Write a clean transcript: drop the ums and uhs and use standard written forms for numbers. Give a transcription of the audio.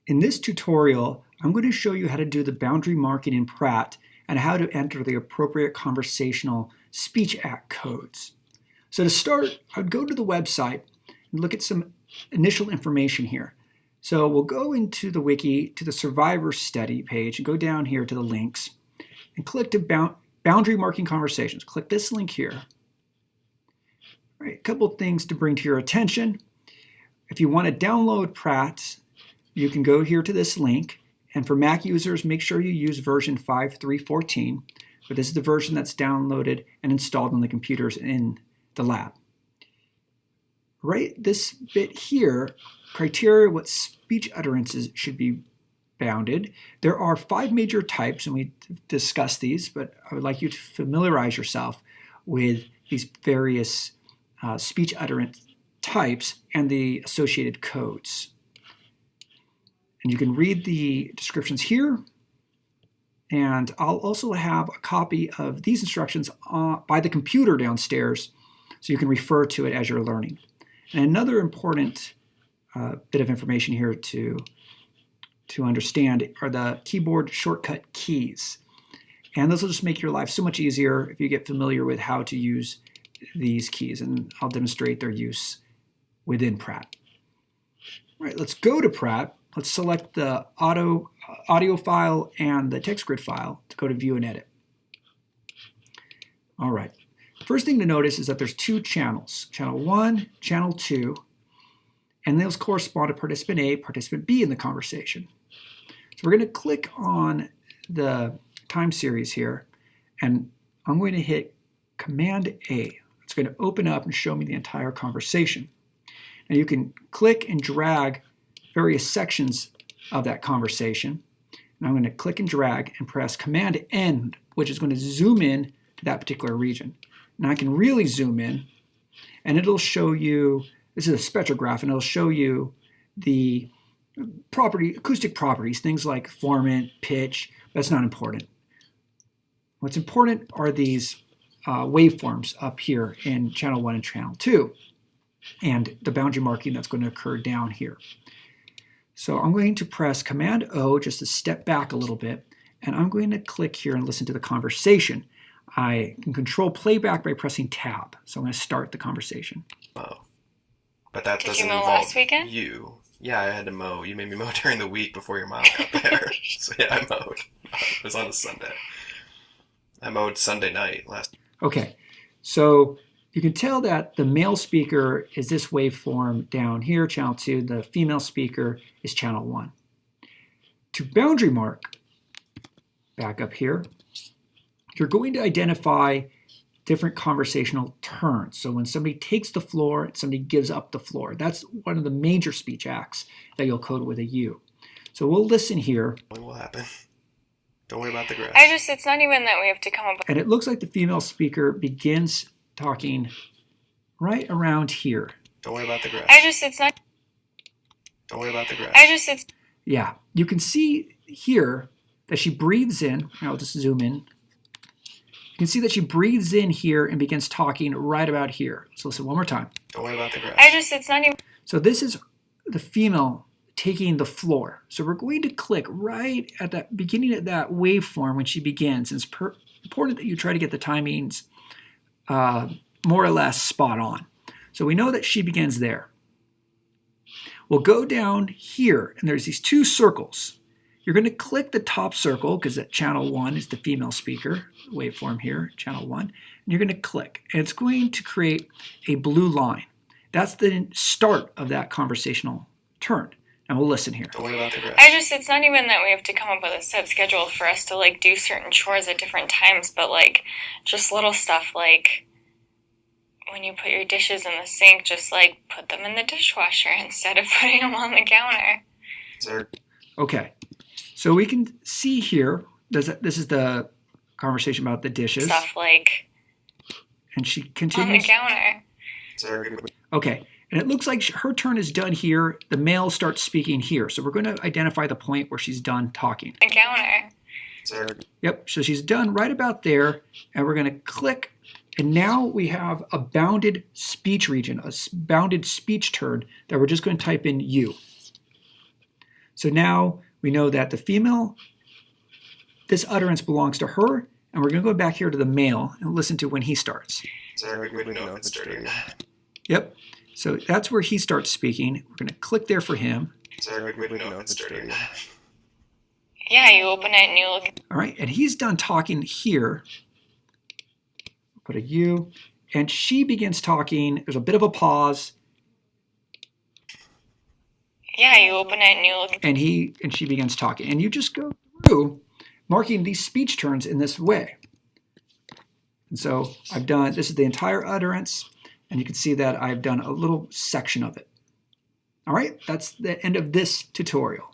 In this tutorial, I'm going to show you how to do the boundary marking in Pratt and how to enter the appropriate conversational speech act codes. So to start, I'd go to the website and look at some initial information here. So we'll go into the wiki to the survivor study page and go down here to the links and click to boundary marking conversations. Click this link here. All right, a couple of things to bring to your attention. If you want to download Pratt, you can go here to this link, and for Mac users, make sure you use version 5.3.14, but this is the version that's downloaded and installed on the computers in the lab. Right this bit here, criteria what speech utterances should be bounded. There are 5 major types, and we discussed these, but I would like you to familiarize yourself with these various speech utterance types and the associated codes. And you can read the descriptions here, and I'll also have a copy of these instructions by the computer downstairs so you can refer to it as you're learning. And another important bit of information here to understand are the keyboard shortcut keys. And those will just make your life so much easier if you get familiar with how to use these keys, and I'll demonstrate their use within Pratt. All right, let's go to Pratt. Let's select the audio file and the text grid file to go to view and edit. All right. First thing to notice is that there's 2 channels, channel 1, channel 2, and those correspond to participant A, participant B in the conversation. So we're going to click on the time series here, and I'm going to hit Command A. It's going to open up and show me the entire conversation. And you can click and drag various sections of that conversation. And I'm going to click and drag and press Command N, which is going to zoom in to that particular region. Now I can really zoom in, and it'll show you, this is a spectrograph, and it'll show you the acoustic properties, things like formant, pitch. That's not important. What's important are these waveforms up here in channel 1 and channel 2, and the boundary marking that's going to occur down here. So I'm going to press Command O just to step back a little bit, and I'm going to click here and listen to the conversation. I can control playback by pressing Tab. So I'm going to start the conversation. Oh, but that doesn't Did you mow involve last weekend? you. Yeah, I had to mow. You made me mow during the week before your mom got there. So yeah, I mowed. It was on a Sunday. I mowed Sunday night last. Okay, so you can tell that the male speaker is this waveform down here, channel 2. The female speaker is channel 1. To boundary mark, back up here, you're going to identify different conversational turns. So when somebody takes the floor and somebody gives up the floor, that's one of the major speech acts that you'll code with a U. So we'll listen here. What will happen? Don't worry about the grass. It's not even that we have to come up with. And it looks like the female speaker begins talking right around here. Don't worry about the grass. It's not. Don't worry about the grass. It's. Yeah, you can see here that she breathes in. I'll just zoom in. You can see that she breathes in here and begins talking right about here. So listen one more time. Don't worry about the grass. It's not even. So this is the female taking the floor. So we're going to click right at that beginning of that waveform when she begins. And it's important that you try to get the timings more or less spot on. So we know that she begins there. We'll go down here, and there's these 2 circles. You're going to click the top circle because that channel 1 is the female speaker, waveform here, channel 1. And you're going to click, and it's going to create a blue line. That's the start of that conversational turn. And we'll listen here. Don't worry about the grass. It's not even that we have to come up with a set schedule for us to like do certain chores at different times, but like just little stuff like when you put your dishes in the sink, just like put them in the dishwasher instead of putting them on the counter. Sir. Okay, so we can see here, this is the conversation about the dishes. Stuff like and she on the continues. counter. Sir. Okay, and it looks like her turn is done here. The male starts speaking here. So we're going to identify the point where she's done talking. The counter. Sir. Yep, so she's done right about there, and we're going to click, and now we have a bounded speech region, a bounded speech turn that we're just going to type in U. So now we know that the female, this utterance belongs to her, and we're going to go back here to the male and listen to when he starts. Sorry, we know if it's dirty or not. Yep. So that's where he starts speaking. We're going to click there for him. Sorry, we know if it's dirty or not. Yeah, you open it and you look. All right, and he's done talking here. Put a U, and she begins talking. There's a bit of a pause, Yeah, you open it and you look. and she begins talking. And you just go through marking these speech turns in this way. And so I've done, this is the entire utterance, and you can see that I've done a little section of it. All right, that's the end of this tutorial.